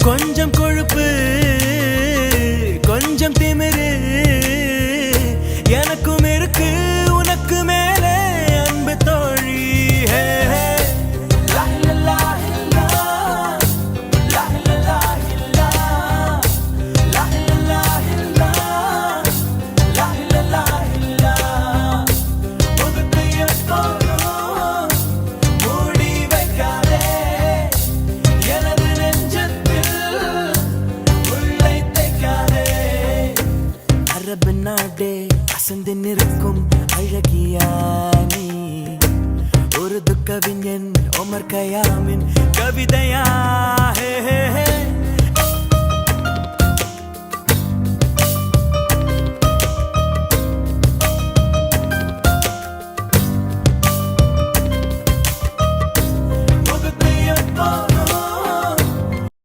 கொஞ்சம் கொழுப்பு கொஞ்சம் திமிரு எனக்கும் இருக்கு உனக்கு மேலே அன்பு தோழி. அரபு நாடே அசந்து நிற்க